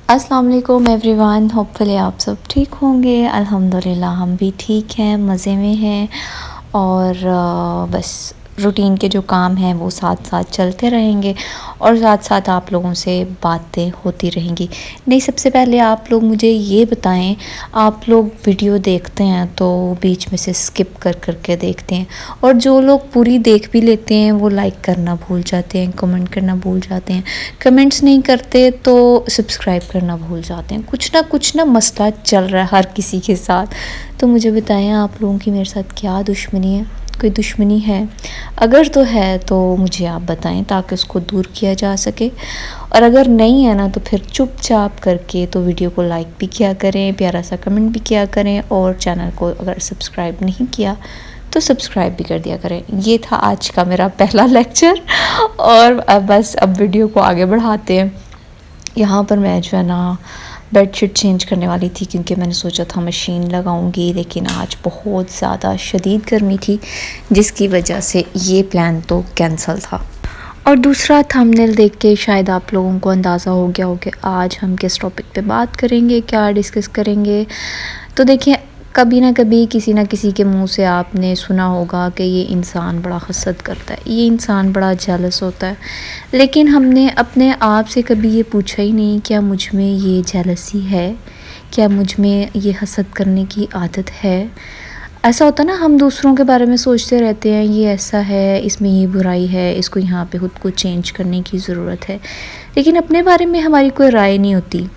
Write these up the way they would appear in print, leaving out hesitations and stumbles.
अस्सलाम वालेकुम everyone, hopefully आप सब ठीक होंगे। अल्हम्दुलिल्लाह हम भी ठीक हैं, मज़े में हैं और बस रूटीन के जो काम हैं वो साथ साथ चलते रहेंगे और साथ साथ आप लोगों से बातें होती रहेंगी। नहीं, सबसे पहले आप लोग मुझे ये बताएं, आप लोग वीडियो देखते हैं तो बीच में से स्किप कर कर के देखते हैं, और जो लोग पूरी देख भी लेते हैं वो लाइक करना भूल जाते हैं, कमेंट करना भूल जाते हैं, कमेंट्स नहीं करते तो सब्सक्राइब करना भूल जाते हैं। कुछ ना मसला चल रहा है हर किसी के साथ। तो मुझे बताएं, आप लोगों की मेरे साथ क्या दुश्मनी है? कोई दुश्मनी है? अगर तो है तो मुझे आप बताएं ताकि उसको दूर किया जा सके, और अगर नहीं है ना तो फिर चुपचाप करके तो वीडियो को लाइक भी किया करें, प्यारा सा कमेंट भी किया करें, और चैनल को अगर सब्सक्राइब नहीं किया तो सब्सक्राइब भी कर दिया करें। ये था आज का मेरा पहला लेक्चर, और अब वीडियो को आगे बढ़ाते हैं। यहाँ पर मैं जो है ना बेडशीट चेंज करने वाली थी, क्योंकि मैंने सोचा था मशीन लगाऊंगी, लेकिन आज बहुत ज़्यादा शदीद गर्मी थी जिसकी वजह से ये प्लान तो कैंसिल था। और दूसरा थंबनेल देख के शायद आप लोगों को अंदाज़ा हो गया हो कि आज हम किस टॉपिक पे बात करेंगे, क्या डिस्कस करेंगे। तो देखिए, कभी ना कभी किसी ना किसी के मुंह से आपने सुना होगा कि ये इंसान बड़ा हसद करता है, ये इंसान बड़ा जेलस होता है, लेकिन हमने अपने आप से कभी ये पूछा ही नहीं क्या मुझ में ये जेलसी है, क्या मुझ में ये हसद करने की आदत है। ऐसा होता ना, हम दूसरों के बारे में सोचते रहते हैं ये ऐसा है, इसमें ये बुराई है, इसको यहाँ पे खुद को चेंज करने की ज़रूरत है, लेकिन अपने बारे में हमारी कोई राय नहीं होती।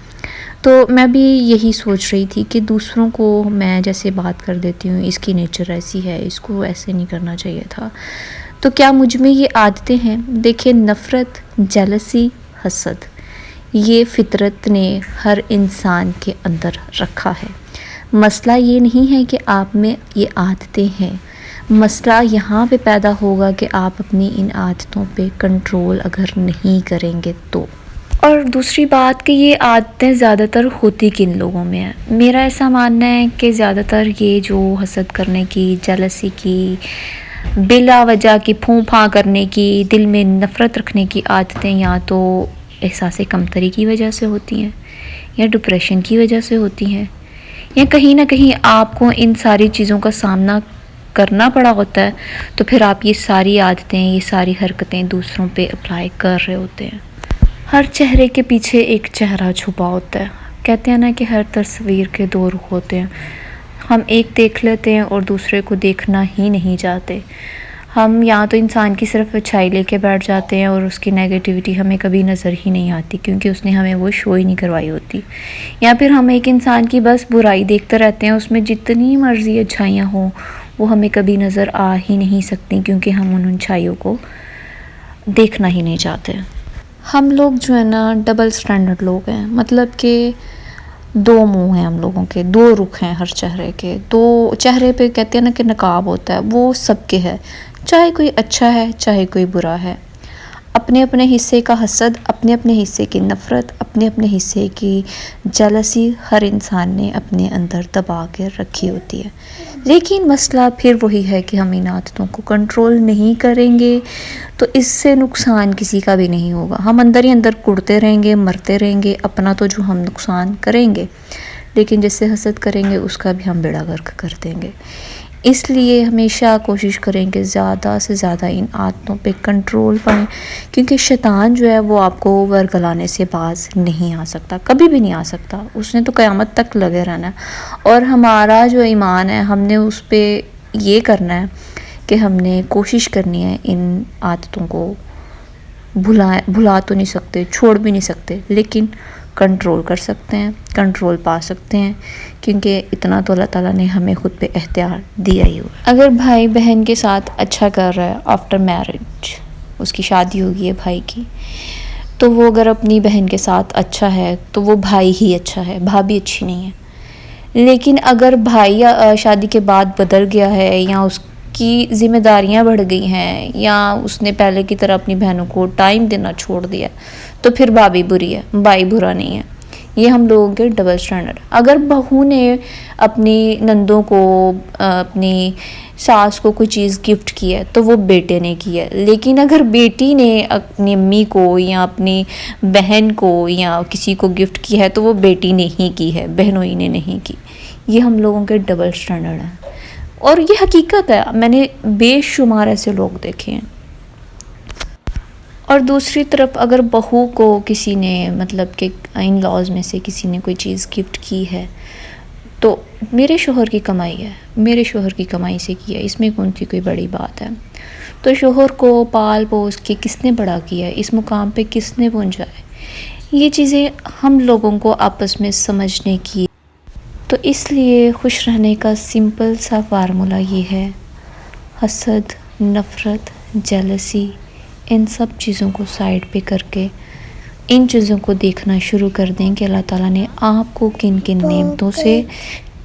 तो मैं भी यही सोच रही थी कि दूसरों को मैं जैसे बात कर देती हूँ, इसकी नेचर ऐसी है, इसको ऐसे नहीं करना चाहिए था, तो क्या मुझ में ये आदतें हैं? देखिए, नफ़रत, जेलसी, हसद, ये फितरत ने हर इंसान के अंदर रखा है। मसला ये नहीं है कि आप में ये आदतें हैं, मसला यहाँ पे पैदा होगा कि आप अपनी इन आदतों पे कंट्रोल अगर नहीं करेंगे तो। और दूसरी बात कि ये आदतें ज़्यादातर होती किन लोगों में है? मेरा ऐसा मानना है कि ज़्यादातर ये जो हसद करने की, जेलसी की, बिला वजह की फूं फां करने की, दिल में नफ़रत रखने की आदतें या तो एहसास कमतरी की वजह से होती हैं, या डिप्रेशन की वजह से होती हैं, या कहीं ना कहीं आपको इन सारी चीज़ों का सामना करना पड़ा होता है, तो फिर आप ये सारी आदतें, ये सारी हरकतें दूसरों पे अप्लाई कर रहे होते हैं। हर चेहरे के पीछे एक चेहरा छुपा होता है। कहते हैं ना कि हर तस्वीर के दो रुख होते हैं। हम एक देख लेते हैं और दूसरे को देखना ही नहीं चाहते। हम या तो इंसान की सिर्फ अच्छाई लेके बैठ जाते हैं और उसकी नेगेटिविटी हमें कभी नज़र ही नहीं आती, क्योंकि उसने हमें वो शो ही नहीं करवाई होती। या फिर हम एक इंसान की बस बुराई देखते रहते हैं, उसमें जितनी मर्ज़ी अच्छाइयाँ हों वो हमें कभी नज़र आ ही नहीं सकती, क्योंकि हम उन अच्छाइयों को देखना ही नहीं चाहते। हम लोग जो है ना डबल स्टैंडर्ड लोग हैं, मतलब कि दो मुंह हैं हम लोगों के, दो रुख हैं हर चेहरे के। दो चेहरे पे कहते हैं ना कि नकाब होता है, वो सबके है, चाहे कोई अच्छा है चाहे कोई बुरा है। अपने अपने हिस्से का हसद, अपने अपने हिस्से की नफ़रत, अपने अपने हिस्से की जेलसी हर इंसान ने अपने अंदर दबा के रखी होती है। लेकिन मसला फिर वही है कि हम इन आदतों को कंट्रोल नहीं करेंगे तो इससे नुकसान किसी का भी नहीं होगा। हम अंदर ही अंदर कुढ़ते रहेंगे, मरते रहेंगे। अपना तो जो हम नुकसान करेंगे, लेकिन जिससे हसद करेंगे उसका भी हम बेड़ा गर्क कर देंगे। इसलिए हमेशा कोशिश करें कि ज़्यादा से ज़्यादा इन आदतों पे कंट्रोल पाएँ, क्योंकि शैतान जो है वो आपको वरगलाने से बाज नहीं आ सकता, कभी भी नहीं आ सकता। उसने तो क़यामत तक लगे रहना है। और हमारा जो ईमान है, हमने उस पर ये करना है कि हमने कोशिश करनी है इन आदतों को भुला तो नहीं सकते, छोड़ भी नहीं सकते, लेकिन कंट्रोल कर सकते हैं, कंट्रोल पा सकते हैं, क्योंकि इतना तो अल्लाह ताला ने हमें ख़ुद पे एख्तियार दिया ही हुआ। अगर भाई बहन के साथ अच्छा कर रहा है आफ्टर मैरिज, उसकी शादी होगी है भाई की, तो वो अगर अपनी बहन के साथ अच्छा है तो वो भाई ही अच्छा है, भाभी अच्छी नहीं है। लेकिन अगर भाई शादी के बाद बदल गया है, या उसकी ज़िम्मेदारियां बढ़ गई हैं, या उसने पहले की तरह अपनी बहनों को टाइम देना छोड़ दिया, तो फिर भाभी बुरी है, भाई बुरा नहीं है। یہ ہم لوگوں کے ڈبل سٹینڈرڈ. اگر بہو نے اپنی نندوں کو اپنی ساس کو کوئی چیز گفٹ کی ہے تو وہ بیٹے نے کی ہے, لیکن اگر بیٹی نے اپنی امی کو یا اپنی بہن کو یا کسی کو گفٹ کی ہے تو وہ بیٹی نے ہی کی ہے, بہنوئی نے نہیں کی. یہ ہم لوگوں کے ڈبل سٹینڈرڈ ہیں اور یہ حقیقت ہے. میں نے بے شمار ایسے لوگ دیکھے ہیں. اور دوسری طرف اگر بہو کو کسی نے مطلب کہ ان لاز میں سے کسی نے کوئی چیز گفٹ کی ہے تو میرے شوہر کی کمائی ہے, میرے شوہر کی کمائی سے کیا ہے, اس میں کون سی کوئی بڑی بات ہے. تو شوہر کو پال پوس کے کس نے بڑا کیا ہے, اس مقام پہ کس نے پہنچا ہے, یہ چیزیں ہم لوگوں کو آپس میں سمجھنے کی. تو اس لیے خوش رہنے کا سمپل سا فارمولہ یہ ہے, حسد, نفرت, جیلسی, ان سب چیزوں کو سائڈ پہ کر کے ان چیزوں کو دیکھنا شروع کر دیں کہ اللہ تعالیٰ نے آپ کو کن کن نعمتوں سے,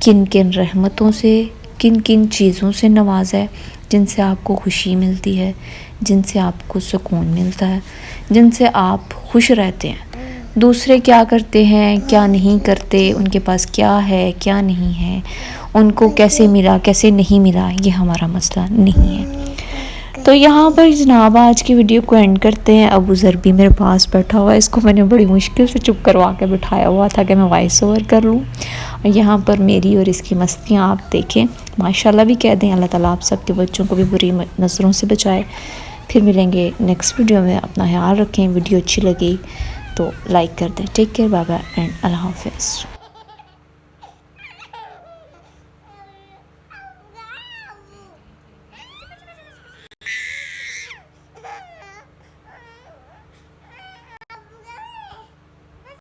کن کن رحمتوں سے, کن کن چیزوں سے نوازا ہے جن سے آپ کو خوشی ملتی ہے, جن سے آپ کو سکون ملتا ہے, جن سے آپ خوش رہتے ہیں. دوسرے کیا کرتے ہیں, کیا نہیں کرتے, ان کے پاس کیا ہے, کیا نہیں ہے, ان کو کیسے ملا, کیسے نہیں ملا, یہ ہمارا مسئلہ نہیں ہے. تو یہاں پر جناب آج کی ویڈیو کو اینڈ کرتے ہیں. ابو ذر بھی میرے پاس بیٹھا ہوا ہے, اس کو میں نے بڑی مشکل سے چپ کروا کے بٹھایا ہوا تھا کہ میں وائس اوور کر لوں. اور یہاں پر میری اور اس کی مستیاں آپ دیکھیں, ماشاءاللہ بھی کہہ دیں. اللہ تعالیٰ آپ سب کے بچوں کو بھی بری نظروں سے بچائے. پھر ملیں گے نیکسٹ ویڈیو میں. اپنا خیال رکھیں. ویڈیو اچھی لگی تو لائک کر دیں. Take care, bye bye and اللہ حافظ.